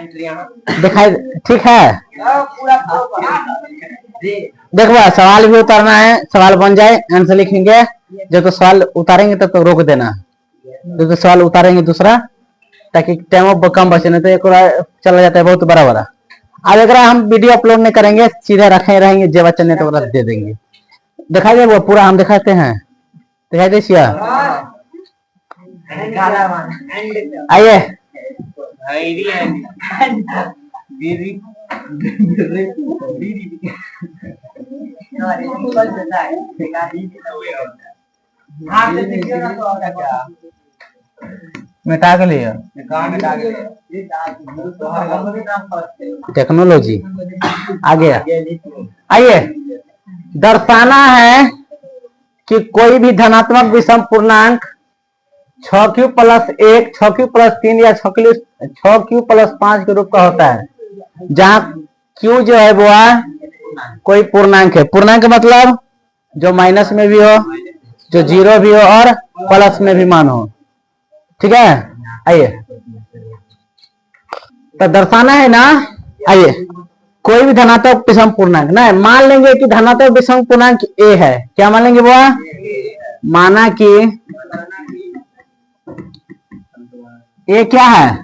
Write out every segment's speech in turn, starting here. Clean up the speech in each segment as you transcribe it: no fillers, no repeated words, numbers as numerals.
दिखाई ठीक है। देखो सवाल भी उतारना है, सवाल बन जाए आंसर लिखेंगे। जब तो सवाल उतारेंगे तब तो रोक देना, जब तो सवाल उतारेंगे दूसरा, ताकि टाइम कम बचे, नहीं तो एक चला जाता है बहुत बड़ा बड़ा। अब अगर हम वीडियो अपलोड नहीं करेंगे, सीधे रखे रहेंगे, जे बच्चे ने तो दे देंगे। दिखाई दे वो पूरा हम दिखाते हैं, दिखाई दे सिया। आइए मिटा के लिए टेक्नोलॉजी आ गया। आइए दर्शाना है कि कोई भी धनात्मक विषम पूर्णांक 6q+1, 6q+3 या 6q+5 के रूप का होता है, जहां q जो है वो कोई पूर्णांक है। पूर्णांक मतलब जो माइनस में भी हो, जो जीरो भी हो और प्लस में भी मान हो, ठीक है। आइए तो दर्शाना है ना। आइए कोई भी धनात्मक विषम पूर्णांक ना, मान लेंगे कि धनात्मक विषम पूर्णांक a है। क्या मान लेंगे वो? माना कि a क्या है?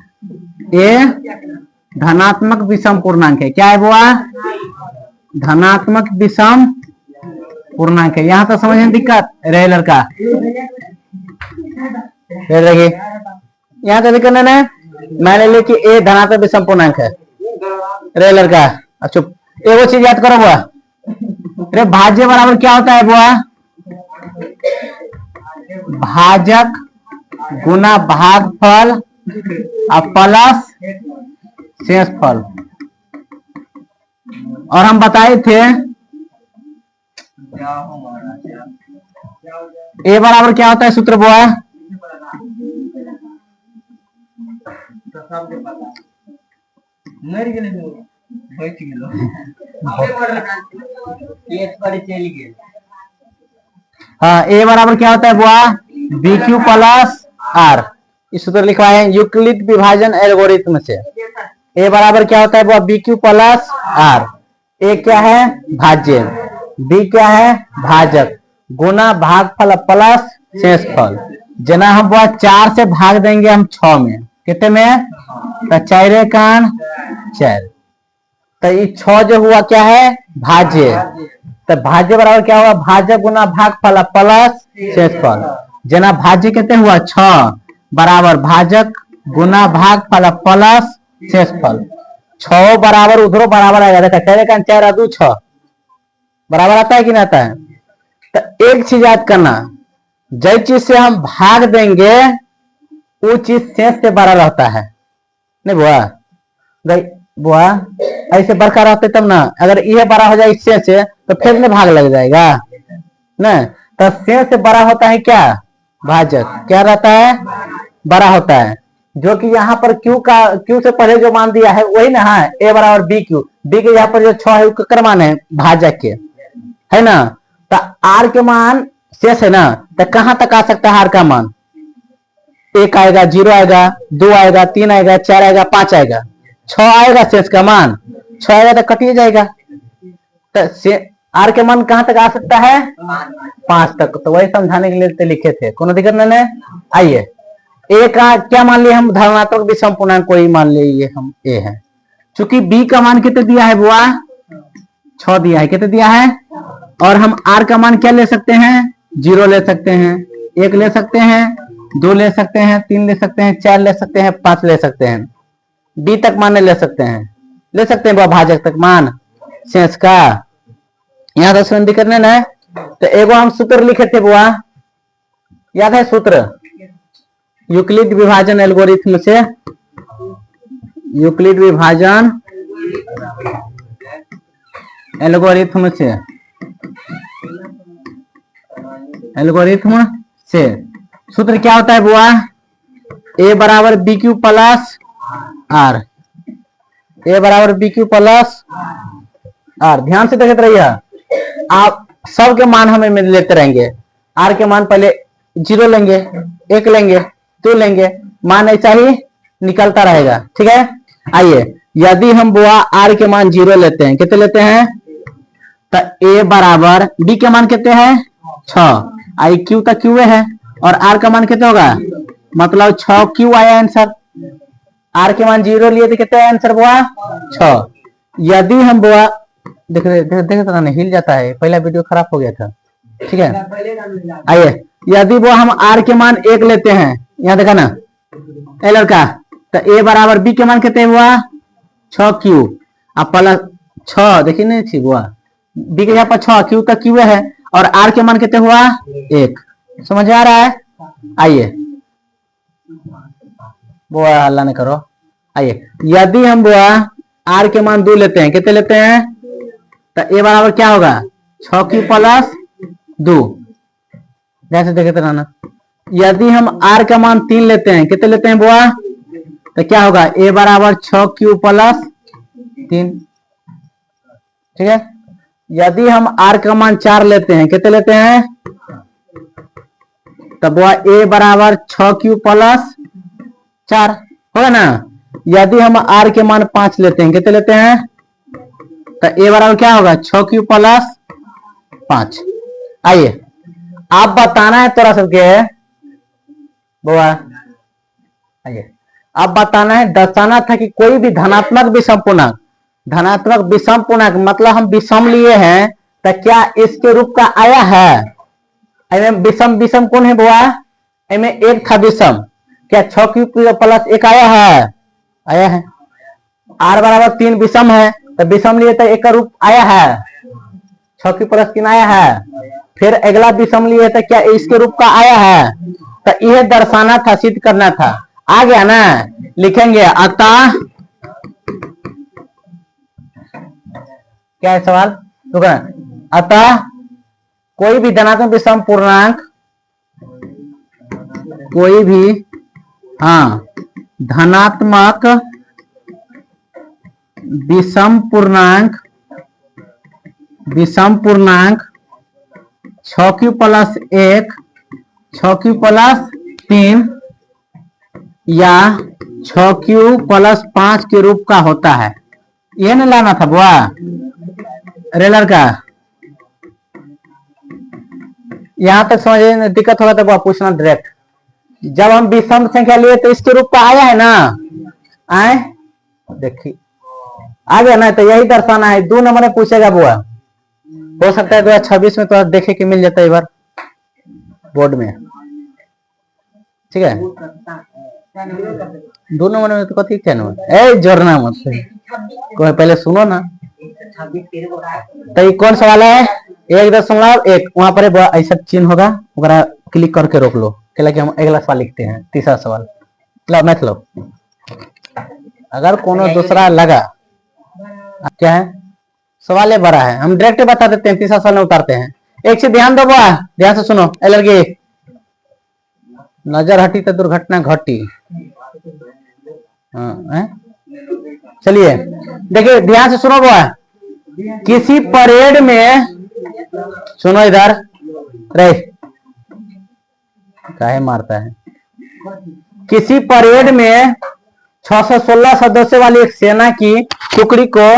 a धनात्मक विषम पूर्णांक है। क्या है वो? धनात्मक विषम पूर्णांक है। यहां तो समझने दिक्कत रहे लड़का, देखिए यहाँ तो दिक्कत है। मैंने ले कि a धनात्मक विषम पूर्णांक है रे लड़का। अच्छा एगो चीज याद करो बुआ, अरे भाज्य बराबर क्या होता है बुआ? भाजक गुना भागफल और प्लस शेषफल। और हम बताए थे ए बराबर क्या होता है सूत्र बुआ? हाँ ए बराबर क्या होता है बुआ? BQ+R। इस सूत्र लिखवाए यूक्लिड विभाजन एल्गोरिथम से। ए बराबर क्या होता है बुआ? BQ+R। ए क्या है? भाज्य, बी क्या है? भाजक, गुना भागफल प्लस शेषफल। जना हम बुआ 4 से भाग देंगे हम 6 में, कितने में? तो 4 कान 4। तो ये 6 जो हुआ क्या है? भाज्य। तो भाज्य बराबर क्या हुआ? भाजक गुना भागफल प्लस शेषफल। जना भाज्य कितने हुआ? 6 बराबर भाजक गुना भागफल प्लस शेषफल। 6 बराबर उधरो बराबर आ जाता है, 4 कान 4 और 2 6 बराबर आता है कि नहीं आता है? तो एक चीज याद करना, जिस चीज से हम भाग देंगे वो चीज शेष से बड़ा रहता है। नहीं बुआ? बुआ ऐसे बड़का रहते तब ना, अगर यह बड़ा हो जाए इससे से तो फिर में भाग लग जाएगा ना। तो शेष से बड़ा होता है क्या? भाजक। क्या रहता है? बड़ा होता है। जो कि यहाँ पर q से पहले जो मान दिया है वही ना है, a बराबर BQ। b के यहाँ पर जो 6 है वो मान है? भाजक के, है ना। तो r के मान शेष है ना, तो कहां तक आ सकता है r का मान? 1 आएगा, 0 आएगा, 2 आएगा, 3 आएगा, 4 आएगा, 5 आएगा, 6 आएगा शेष का मान। 6 आएगा तो कटिए जाएगा। तो r के मान कहां तक आ सकता है? 5 तक। तो वही समझाने के लिए तो लिखे थे, कोनो दिक्कत नहीं है। आइए a का क्या मान लिए हम? धनात्मक विषम पूर्णांक कोई मान लिए हम a है। चूंकि b का मान कितने दिया है बुआ? 6 दिया है। कितने दिया है? और हम r का मान क्या ले सकते हैं? 0 ले सकते हैं, 1 ले सकते हैं, 2 ले सकते हैं, 3 ले सकते हैं, 4 ले सकते हैं, 5 ले सकते हैं। b तक मान ले सकते हैं, ले सकते हैं बुआ भाजक तक मान शेष का। यहाँ तो सुन दिक्कत नहीं है। तो एगो हम सूत्र लिखे थे बुआ, याद है सूत्र? यूक्लिड विभाजन एल्गोरिथम से, यूक्लिड विभाजन एल्गोरिथम से, एल्गोरिथम से सूत्र क्या होता है बुआ? a बराबर BQ+R। a बराबर BQ+R। ध्यान से देखते रहिए, आप सबके मान हमें लेते रहेंगे। r के मान पहले 0 लेंगे, 1 लेंगे, 2 लेंगे, मान ऐसा ही निकलता रहेगा, ठीक है। आइए, यदि हम बुआ आर के मान 0 लेते हैं, कितने लेते हैं, तो ए बराबर बी के मान कितने हैं 6, आई क्यू तक क्यू है और आर का मान कितने होगा, मतलब 6 क्यू आया आंसर। आर के मान 0 लिए थे, कितने आंसर बुआ 6। यदि हम बुआ देख नहीं हिल जाता है, पहला वीडियो खराब हो गया था, ठीक है। आइए, यदि वो हम आर के मान 1 लेते हैं, यहाँ देखा ना ए लड़का, तो ए बराबर बी के मान कितने हुआ 6 क्यू, अब प्लस 6 देखिए नहीं थी बुआ, बी के यहाँ पर 6 क्यू तक क्यू है और आर के मान कितने हुआ 1, समझ आ रहा है। आइए बुआ हल्ला नहीं करो। आइए, यदि हम बुआ आर के मान 2 लेते हैं, कितने लेते हैं, तो ए बराबर क्या होगा 6 क्यू प्लस 2, जैसे देखते रहना। यदि हम आर का मान 3 लेते हैं, कितने लेते हैं बुआ, तो क्या होगा ए बराबर 6 क्यू प्लस 3, ठीक है। यदि हम आर का मान 4 लेते हैं, कितने लेते हैं, तो बुआ ए बराबर 6 क्यू प्लस 4 होगा ना। यदि हम आर के मान 5 लेते हैं, कितने लेते हैं, तो ए बराबर क्या होगा 6 क्यू प्लस 5। आइए, आप बताना है थोड़ा सबके बुआ, आइए अब बताना है, दर्शाना था कि कोई भी धनात्मक विषम पूर्णांक, धनात्मक विषम पूर्णांक मतलब हम विषम लिए हैं, तो क्या इसके रूप का आया है। विषम विषम कौन है बुआ, इनमें एक था विषम, क्या 6 क्यू प्लस 1 आया है, आया है। आर बराबर 3 विषम है, तो विषम लिए तो एक का रूप आया है 6 क्यू प्लस 3 आया है। फिर अगला विषम लिए तो क्या इसके रूप का आया है, तो यह दर्शाना था, सिद्ध करना था, आ गया ना। लिखेंगे अतः, क्या है सवाल, अतः कोई भी धनात्मक विषम पूर्णांक, कोई भी हाँ धनात्मक विषम पूर्णांक, विषम पूर्णांक 6 क्यू प्लस 1, 6 क्यू प्लस 3 या 6 क्यू प्लस 5 के रूप का होता है। ये नहीं लाना था बुआ, अरे लड़का यहां तक समझ दिक्कत होगा तो बुआ पूछना डायरेक्ट। जब हम विषम संख्या लिए तो इसके रूप का आया है ना, आए देखिए आ गया ना, तो यही दर्शाना है। 2 नंबर में पूछेगा बुआ, हो सकता है 2026 में तो देखे कि मिल जाता है एक बार बोर्ड में, ठीक है। 2 नंबर में तो कथी क्या नंबर ए जोड़ना मत, कोई पहले सुनो ना। तो ये कौन सवाल है, 1.1 वहां पर ऐसा चिन्ह होगा, वगैरह क्लिक करके रोक लो, कि हम अगला सवाल लिखते हैं। तीसरा सवाल मैथ लो, अगर कोनो दूसरा लगा क्या है, सवाल बड़ा है, हम डायरेक्ट बता देते हैं, तीसरा सवाल में उतारते हैं। एक से ध्यान दो बुआ, ध्यान से सुनो, लड़की नजर हटी तो दुर्घटना घटी। हाँ चलिए देखिए ध्यान से सुनो बुआ, किसी परेड में, सुनो इधर रे, काहे मारता है, किसी परेड में 616 सदस्यों वाली एक सेना की टुकड़ी को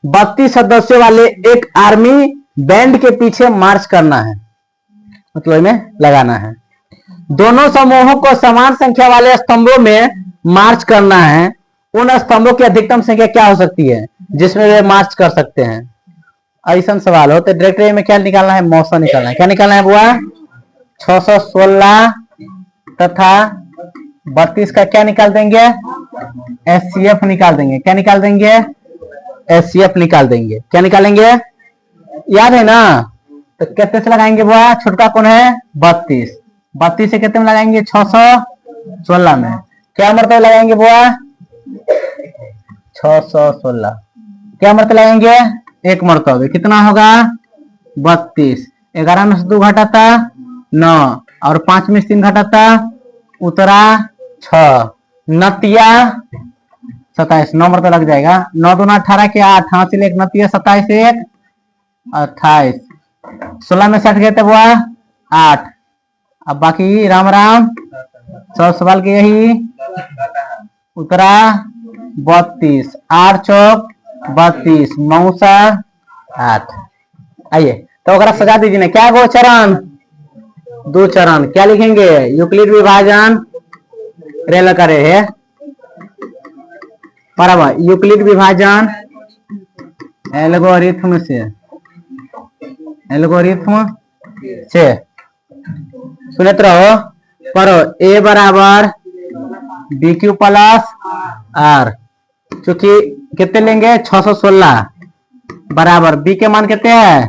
32 सदस्यों वाले एक आर्मी बैंड के पीछे मार्च करना है, मतलब में लगाना है। दोनों समूहों को समान संख्या वाले स्तंभों में मार्च करना है। उन स्तंभों की अधिकतम संख्या क्या हो सकती है जिसमें वे मार्च कर सकते हैं। ऐसा सवाल हो तो डायरेक्टरी में क्या निकालना है, मौसा निकालना है। क्या निकालना है बुआ, 616 तथा 32 का क्या निकाल देंगे, एचसीएफ निकाल देंगे। क्या निकाल देंगे, एचसीएफ निकाल देंगे। क्या निकालेंगे, याद है ना। तो कितने से लगाएंगे बुआ, छोटका कौन है 32, 32 से कितने में लगाएंगे 616 में। क्या मरतबा लगाएंगे बुआ 616, क्या मरतबा लगाएंगे एक मरतबा, कितना होगा 32। 11 में से 2 घटाता 9 और 5 में से 3 घटाता उतरा 6, नतिया 27, 9 मरतबा लग जाएगा। 9 दूना 18 के 8, 8 से 1 नतिया 27 1 28, 16 में 60 गए थे बुआ 8। अब बाकी राम राम, सब सवाल के यही उतरा 32, 8 चौक 32, 9 सा 8। आइए तो अगर सजा दीजिए ना, क्या गो चरण, 2 चरण। क्या लिखेंगे, यूक्लिड विभाजन रेल करे है बराबर, यूक्लिड विभाजन एल्गोरिथम से, एल्गोरिथम से सुनते रहो पढ़ो। ए बराबर बी क्यू प्लस आर, चूंकि कितने लेंगे 616 बराबर बी के मान कितने हैं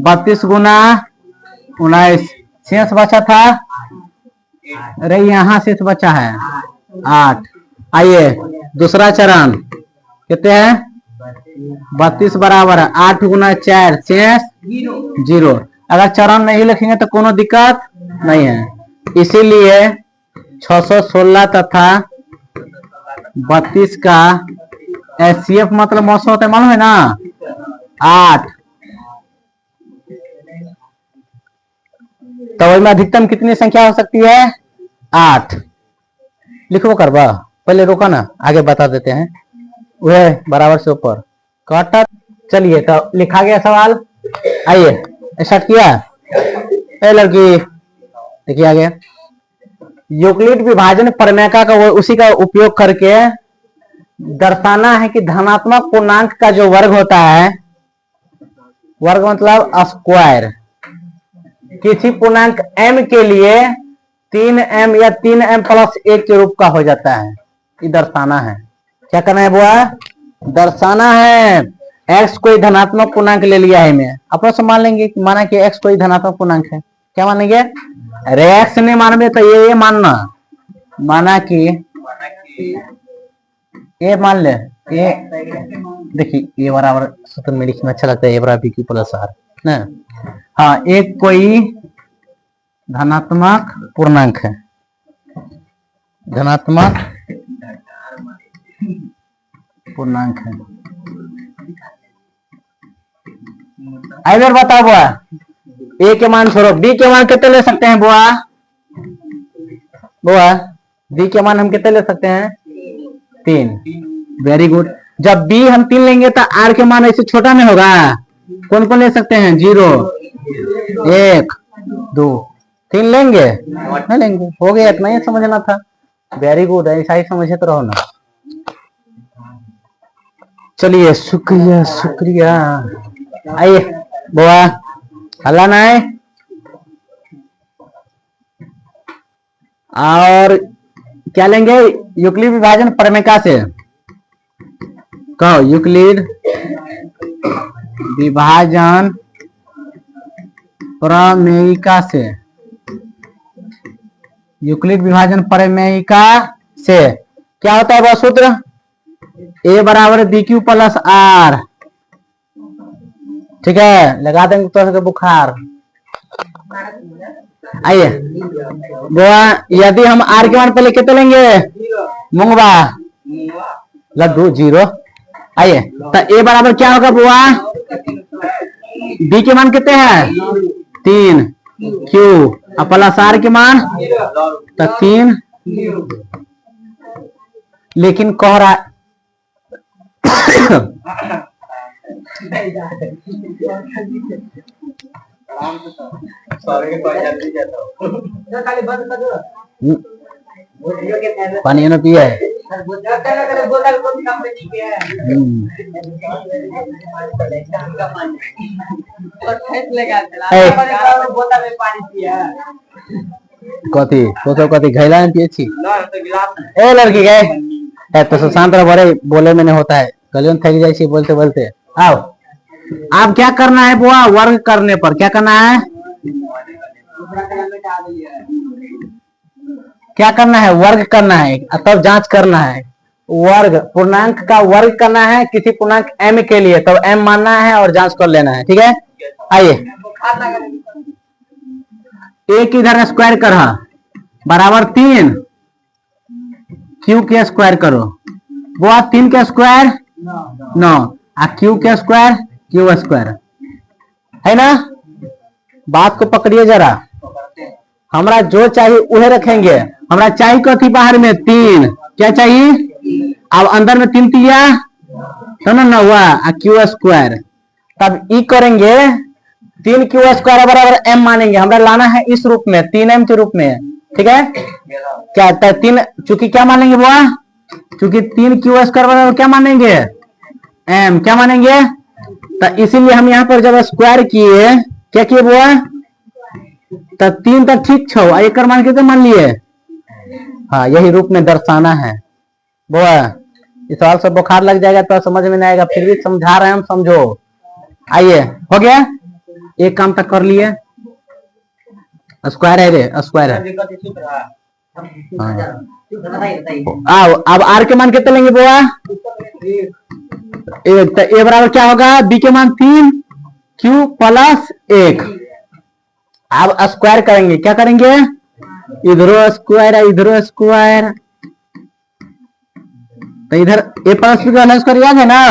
32 गुना 19, शेष बचा था, अरे यहाँ शेष बचा है 8। आइए दूसरा चरण कितने हैं 32 बराबर 8 गुना 4 शेष 0। अगर चरण नहीं लिखेंगे तो कोनो दिक्कत नहीं है, इसीलिए 616 तथा 32 का एचसीएफ मतलब मौसम होता है, मालूम है ना 8। तो इसमें अधिकतम कितनी संख्या हो सकती है 8। लिखो करवा, पहले रोका ना, आगे बता देते हैं। वह बराबर से ऊपर काटा। चलिए तो लिखा गया सवाल, आइए स्टार्ट किया। ए लड़की देखिए आगे, यूक्लिड विभाजन प्रमेय का उसी का उपयोग करके दर्शाना है कि धनात्मक पूर्णांक का जो वर्ग होता है, वर्ग मतलब स्क्वायर, किसी पूर्णांक m के लिए 3m या 3m प्लस 1 के रूप का हो जाता है। ये दर्शाना है, क्या करना है बुआ, दर्शाना है। x कोई धनात्मक पूर्णांक ले लिया है, मैं अपना से मान लेंगे, माना कि x कोई धनात्मक पूर्णांक है, क्या मानेंगे, अरे x नहीं मानवे तो ये मानना, माना कि ये मान ले, ये देखिए ये बराबर सूत्र में लिखना अच्छा लगता है, ए बराबर बी क्यू प्लस आर ना। हाँ, एक कोई धनात्मक पूर्णांक है, धनात्मक पूर्णांक है। इधर बताओ बुआ, ए के मान छोड़ो, बी के मान कितने ले सकते हैं बुआ, बुआ बी के मान हम कितने ले सकते हैं 3। Very good. जब बी हम 3 लेंगे तो आर के मान ऐसे छोटा में होगा, कौन कौन ले सकते हैं 0, 1, 2, 3 लेंगे, नहीं लेंगे, हो गया, इतना ही समझना था। वेरी गुड, ऐसा ही समझे तो रहो ना। चलिए शुक्रिया शुक्रिया। आइए बुआ, हल्ला ना है। और क्या लेंगे, यूक्लिड विभाजन प्रमेय से, कहो यूक्लिड विभाजन प्रमेयिका से, यूक्लिड विभाजन प्रमेयिका से क्या होता है वह सूत्र, ए बराबर बी क्यू प्लस आर। ठीक है, लगा देंगे तो बुखार। आइए बुआ, यदि हम आर के मान पहले कितने लेंगे, मुंगबा लड्डू 0। आइए तो ए बराबर क्या होगा बुआ, बी के मान कितने हैं 3, क्यू और प्लस आर के मान तो 3। लेकिन कह रहा पानी ना पिया है, कथी तो कथी घैला में पिए छी, ए लड़की गए तो सुशांत बड़े बोले मैंने होता है, गलियों थक जाए बोलते बोलते। आओ, आप क्या करना है बुआ, वर्ग करने पर क्या करना है, क्या करना है, वर्ग करना है, तब जांच करना है। वर्ग पूर्णांक का वर्ग करना है किसी पूर्णांक m के लिए, तब m मानना है और जांच कर लेना है। ठीक है, आइए एक इधर स्क्वायर कर बराबर 3, क्यू के स्क्वायर करो, वो 3 के स्क्वायर 9, क्यू के स्क्वायर क्यू स्क्वायर है ना। बात को पकड़िए जरा, हमरा जो चाहिए वह रखेंगे। हमरा चाहिए कथी बाहर में 3, क्या चाहिए अब अंदर में 3 तिया तो ना हुआ क्यू स्क्वायर, तब ई करेंगे 3 क्यू स्क्वायर बराबर एम मानेंगे, हमरा लाना है इस रूप में 3m के रूप में, ठीक है क्या, 3 चूंकि क्या मानेंगे बुआ, चूंकि 3 क्यू स्क्वायर बराबर क्या मानेंगे एम, क्या मानेंगे, तो इसीलिए हम यहाँ पर जब स्क्वायर किए क्या किए बुआ, तो 3 तक ठीक छो एक मान के तो मान लिए, हाँ यही रूप में दर्शाना है बुआ। इस सवाल से बुखार लग जाएगा तो समझ में नहीं आएगा, फिर भी समझा रहे हैं हम, समझो। आइए हो गया, एक काम तक कर लिए, स्क्वायर है रे, स्क्वायर है। आओ अब आर के मान कितने लेंगे बुआ, एक, तो ए बराबर क्या होगा, बी के मान 3 क्यू प्लस 1। अब स्क्वायर करेंगे, क्या करेंगे, इधरो स्क्वायर है इधरो स्क्वायर, तो इधर ए प्लस बी का स्क्वायर याद है ना,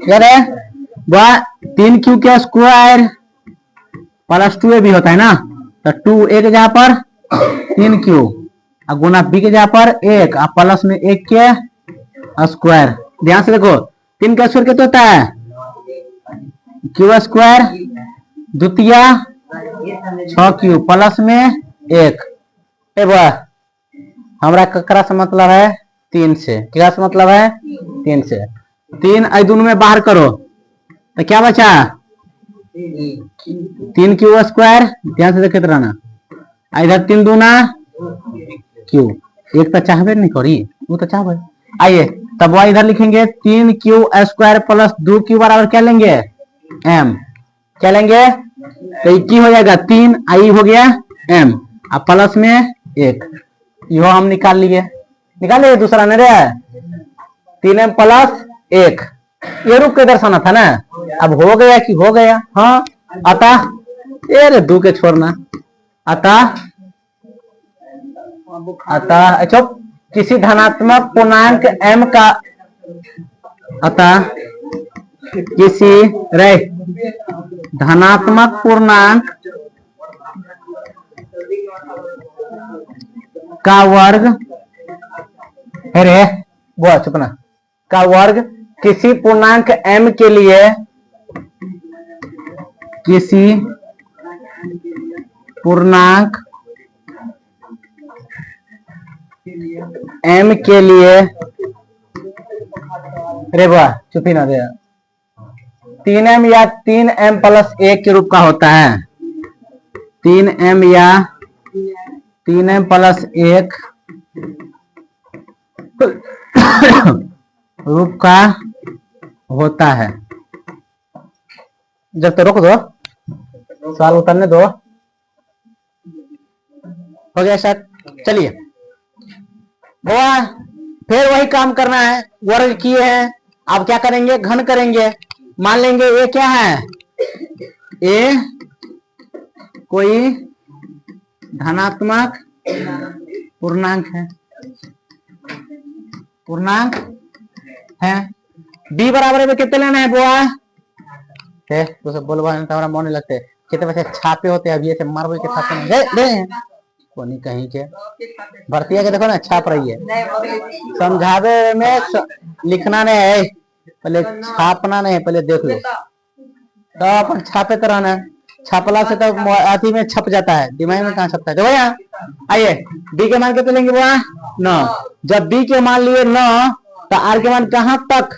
याद है वह 3 क्यू का स्क्वायर प्लस 2 ए भी होता है ना, तो 2 ए के जगह पर 3 क्यू और गुना बी के जगह पर 1 और प्लस में 1 के स्क्वायर। ध्यान से देखो 3 का स्क्वायर कितना होता है, क्यू स्क्वायर द्वितीय 6 क्यू प्लस में 1, हमरा ककरा से मतलब है 3 से, क्या से मतलब है 3 से, 3 आई दोनों में बाहर करो तो क्या बचा 3 क्यू स्क्वायर, ध्यान से देखे रहना, इधर 3 दूना क्यू, एक तो चाहबे नहीं करी वो तो चाहबे। आइए तब वह इधर लिखेंगे 3 क्यू स्क्वायर प्लस 2 क्यू बराबर क्या लेंगे एम, क्या लेंगे, तो की हो जाएगा 3 आई हो गया एम और प्लस में 1, यो हम निकाल लिए, निकाले दूसरा नहीं रहा 3m प्लस 1, ये रूप के दर्शाना था ना, अब हो गया कि हो गया, हाँ अतः ये रे 2 के छोड़ना, अतः अच्छा किसी धनात्मक पूर्णांक m का, अतः किसी रे धनात्मक पूर्णांक का वर्ग, अरे वो चुपना, का वर्ग किसी पूर्णांक m के लिए, किसी पूर्णांक m के लिए, अरे वाह चुपी ना दे, 3m या 3m प्लस 1 के रूप का होता है, 3m या 3m प्लस 1 रूप का होता है। जब तो रोक दो, सवाल उतरने दो, हो गया सर, चलिए फिर वही काम करना है, वर्ग किए हैं, अब क्या करेंगे घन करेंगे, मान लेंगे ये क्या है, ए कोई धनात्मक पूर्णांक है, पूर्णांक है, बी बराबर में कितने लेना है बुआ, तो सब बोलवा हमारा मन लगते कितने बच्चे छापे होते हैं, अभी ऐसे मार्बल के छापे दे कोनी कहीं के भर्तिया के देखो ना छाप रही है, समझावे में लिखना नहीं है, पहले छापना नहीं है, पहले देख लो तो अपन छापे तो रहना, छापला से तो अथी में छप जाता है, दिमाग में कहाँ छपता है। तो भैया आइए बी के मान कितने लेंगे बुआ 9, जब बी के मान लिए 9 तो आर के मान कहाँ तक,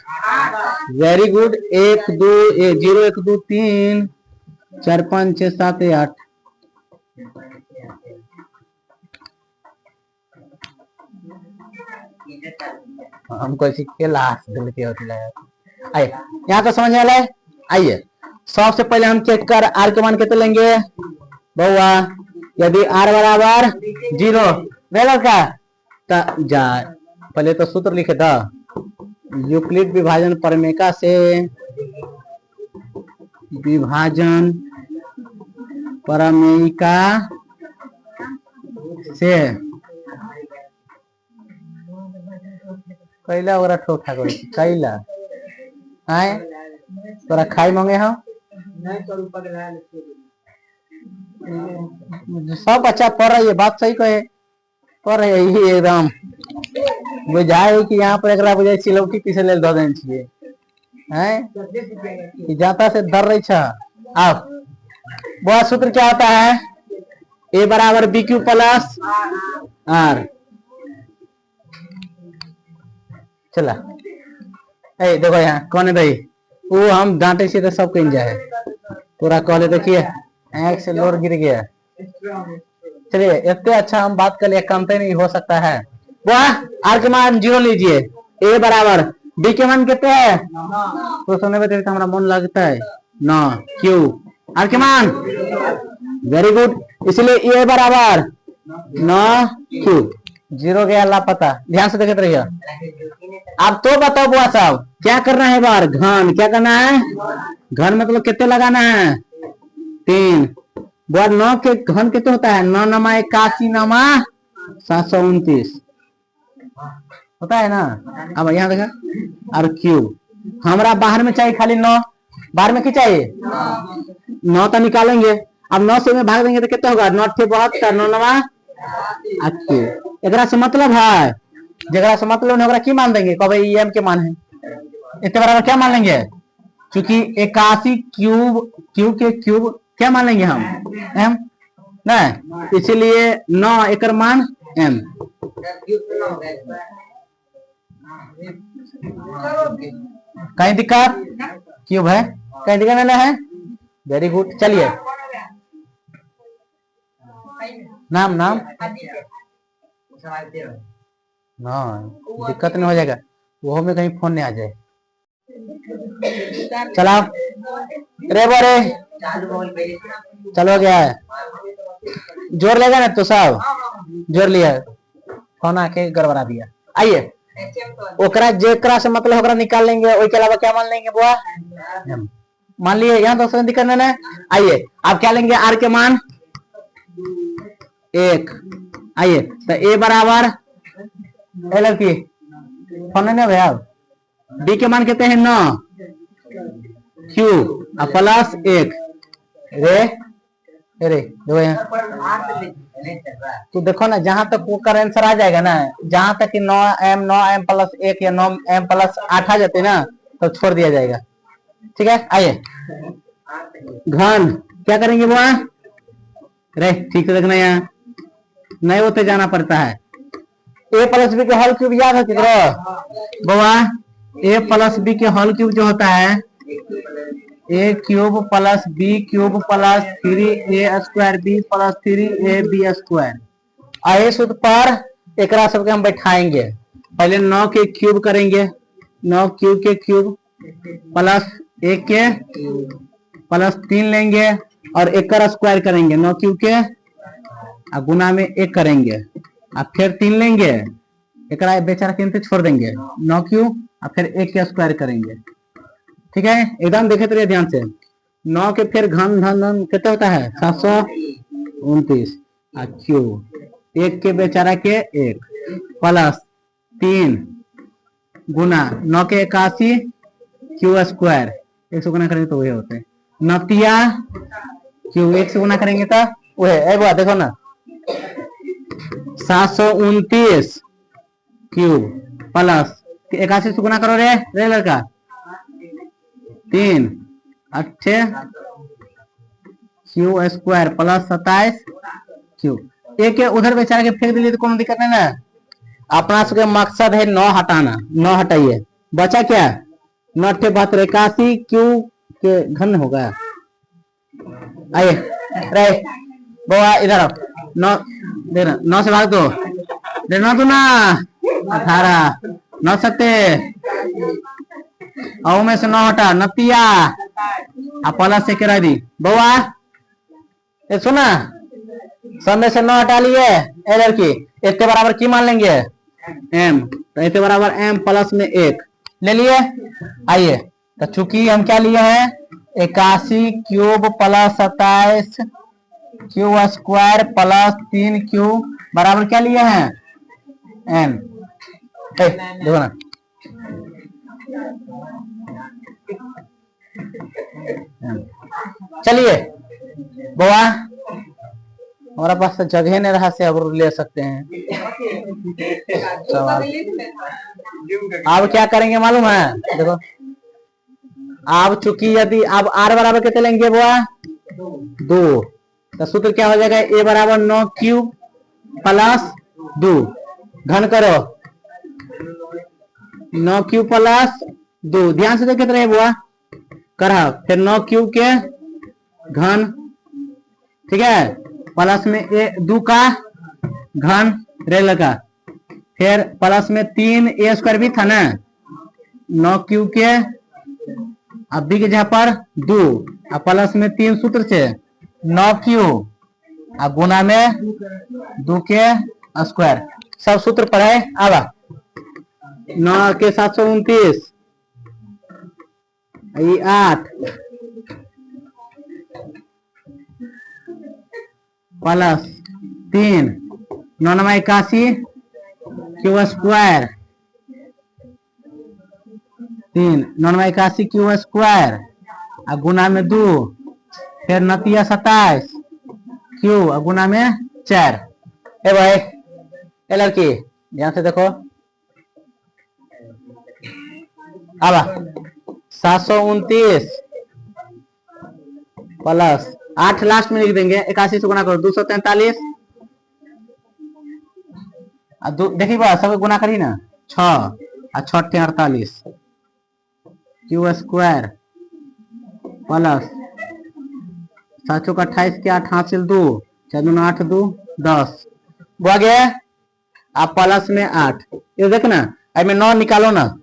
वेरी गुड, 1 2 0 1 2 3 4 5 6 7 8, हमको ऐसी के लास्ट दिलती होती है। आइए यहाँ तो समझ में आ रहा है, आइए सबसे पहले हम चेक कर आर के मान कितने लेंगे बउआ, यदि आर बराबर 0 मेरा का तो जा पहले तो सूत्र लिखे था, यूक्लिड विभाजन प्रमेय से, विभाजन प्रमेय से कैला ओरा ठोक ठाक कैला आए तोरा खाई मांगे हो सब अच्छा पढ़ रही है, बात सही कहे पढ़ रही है एकदम बुझाए कि यहाँ पर एकरा बुझाए चिलौटी पीछे ले दो देन छिए हैं जाता से डर रही छा। अब वह सूत्र क्या होता है, ए बराबर बी क्यू प्लस आर। चला ए देखो यहाँ कौन है भाई, वो हम डांटे से तो सब कहीं जाए पूरा कॉलेज देखिए आंख से लोर गिर गया। चलिए इतने अच्छा हम बात कर लिए, कम तो नहीं हो सकता है। वह आर के मान 0 लीजिए, ए बराबर बी के मान कितने है तो सुनने में तो हमारा मन लगता है 9 क्यू आर के मान वेरी गुड, इसलिए ए बराबर 9 क्यू 0 गया लापता। ध्यान से देखते रहिए। अब तो बताओ बुआ साहब क्या करना है बार घन, क्या करना है घन मतलब कितने लगाना है 3। बुआ 9 के घन कितने होता है 9 नमा 81 नमा 729 होता है ना। अब यहाँ देखा और क्यूब हमारा बाहर में चाहिए खाली 9, बाहर में क्या चाहिए 9 तो निकालेंगे। अब 9 से में भाग देंगे तो कितना होगा 9 थे 72 9 नमा 80। एकरा से मतलब है जगह से मतलब है की मान देंगे कब एम के मान है इसके बराबर क्या मान लेंगे, क्योंकि 81 क्यूब के क्यूब क्या मान लेंगे हम एम नहीं, इसीलिए 9 एकड़ मान एम। कहीं दिक्कत क्यूब है कहीं दिक्कत नहीं है, वेरी गुड। चलिए नाम नाम ना दिक्कत नहीं हो जाएगा, वो में कहीं फोन नहीं आ जाए। चला रे बोरे चलो गया है जोर लेगा ना तो सब जोर लिया फोन आके गड़बड़ा दिया। आइए ओकरा जेकरा से मतलब ओकरा निकाल लेंगे, उसके अलावा क्या मान लेंगे बुआ मान लिए यहाँ तो दिक्कत नहीं है। आइए आप क्या लेंगे आर के मान 1। आइए तो ए बराबर एल की फोन नहीं भैया बी के मान कितने हैं 9 क्यू प्लस 1 रे रे दो तो देखो ना जहां तक वो कर आंसर आ जाएगा ना, जहां तक कि 9m प्लस 1 या 9m प्लस 8 आ जाते ना तो छोड़ दिया जाएगा। ठीक है आइए घन क्या करेंगे बुआ रे ठीक से देखना यहाँ नहीं होते जाना पड़ता है। ए प्लस बी के होल क्यूब याद है किधर बुआ, ए प्लस बी के होल क्यूब जो होता है A cube plus B cube plus 3a square B plus 3ab square. आए सूत्र पर एक सबके हम बैठाएंगे, पहले 9 के क्यूब करेंगे 9 क्यूब के क्यूब प्लस 1 के प्लस 3 लेंगे और 1 का स्क्वायर करेंगे 9 क्यूब के गुना में 1 करेंगे और फिर 3 लेंगे एक बेचारा के छोड़ देंगे 9 क्यूब और फिर 1 के स्क्वायर करेंगे। ठीक है एकदम देखे तो ध्यान से 9 के फिर घन धन धन कितना होता है 729 क्यूब 1 के बेचारा के 1 प्लस 3 गुना 9 के 81 क्यू स्क्वायर 1 से गुना करेंगे तो वही होते हैं नतिया क्यू 1 से गुना करेंगे तो वही देखो ना 729 क्यूब प्लस 81 से गुना करो रे लड़का 3 8 क्यू स्क्वायर प्लस 27 क्यू। एक उधर बेचारा के फेंक दिए तो कोई दिक्कत नहीं ना, अपना सबके मकसद है 9 हटाना 9 हटाइए बचा क्या 9 72 81 क्यू के घन होगा। आइए रे बुआ इधर आओ 9 देना 9 से भाग दो देना तो ना 18 9 सकते और में से 9 हटा नतिया प्लस से करा दी बउआ ये सुना सब में से 9 हटा लिए ए लड़की इसके बराबर की मान लेंगे एम तो इसके बराबर एम प्लस में 1 ले लिए। आइए तो चूंकि हम क्या लिए हैं 81 cube plus 27 Q square plus 3 Q बराबर क्या लिए हैं एम। देखो ना चलिए बुआ हमारा पास तो जगह नहीं रहा से अब ले सकते हैं सवाल। अब क्या करेंगे मालूम है, देखो अब चूंकि यदि अब r बराबर कितने लेंगे बुआ 2, तो सूत्र क्या हो जाएगा, a बराबर 9 क्यूब प्लस 2 घन करो 9 क्यूब प्लस 2, ध्यान से देखे रहे बुआ करा, फिर 9 क्यूब के घन, ठीक है, प्लस में 2 का घन रेल का, फिर प्लस में 3 a स्क्वायर भी था ना, 9 क्यूब के अब बी के जगह पर 2 और प्लस में 3 सूत्र से 9 क्यूब और गुना में 2 के स्क्वायर, सब सूत्र पढ़े। अब 9 के 729 ये 8 plus 3 9 9 81 Q square, 3 9 9 81 Q square और गुना में 2, फिर 9 27 क्यू और गुना में 4। ए भाई ए लड़की ध्यान से देखो, अब 729 प्लस 8 लास्ट में लिख देंगे, 81 से गुना करो 243 देखिए बा सब गुना करी ना 6 और 6 48 क्यू स्क्वायर प्लस 7 का 28 के 8 हासिल 2 4 8 2 10 हो गया। आप प्लस में 8 ये देखना में 9 निकालो ना,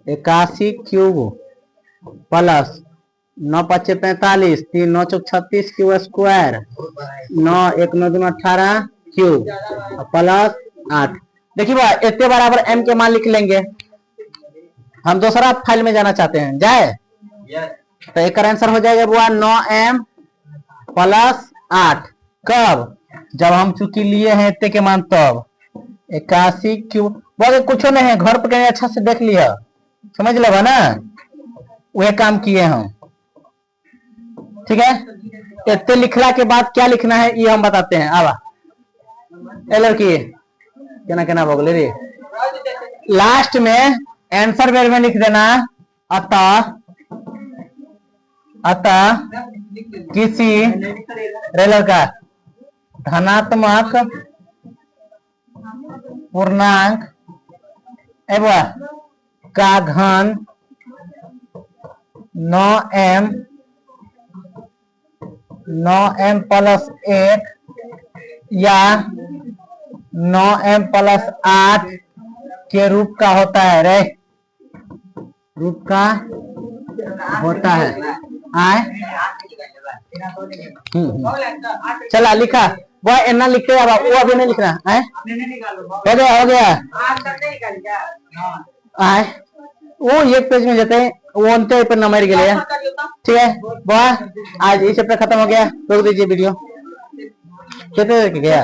81 क्यूब प्लस 9 5 45 3 9 चौक 36 क्यू स्क्वायर 9 1 9 2 18 क्यूब प्लस 8। देखिए बा इतने बराबर m के मान लिख लेंगे, हम दूसरा फाइल में जाना चाहते हैं जाए तो एक आंसर हो जाएगा बुआ 9m प्लस 8, कब जब हम चूंकि लिए हैं इतने के मान तब 81 क्यूब, वो कुछ नहीं है घर पर कहीं अच्छा से देख लिया समझ लेगा ना, वह काम किए हम, ठीक है। इतने लिखला के बाद क्या लिखना है ये हम बताते हैं। आवा ए लड़की क्या कहना बोले रे, लास्ट में आंसर वेर में लिख देना अतः किसी रेलर का धनात्मक पूर्णांक एवं का घन 9m प्लस 1 या 9m प्लस 8 के रूप का होता है रे, रूप का होता है आए। चला लिखा वो इतना लिखे, अब वो अभी नहीं लिखना है, हो गया आए वो एक पेज में जाते हैं वो अंत पर नंबर के लिए, ठीक है। वाह आज ये चैप्टर खत्म हो गया, रोक दीजिए वीडियो, कितने गया।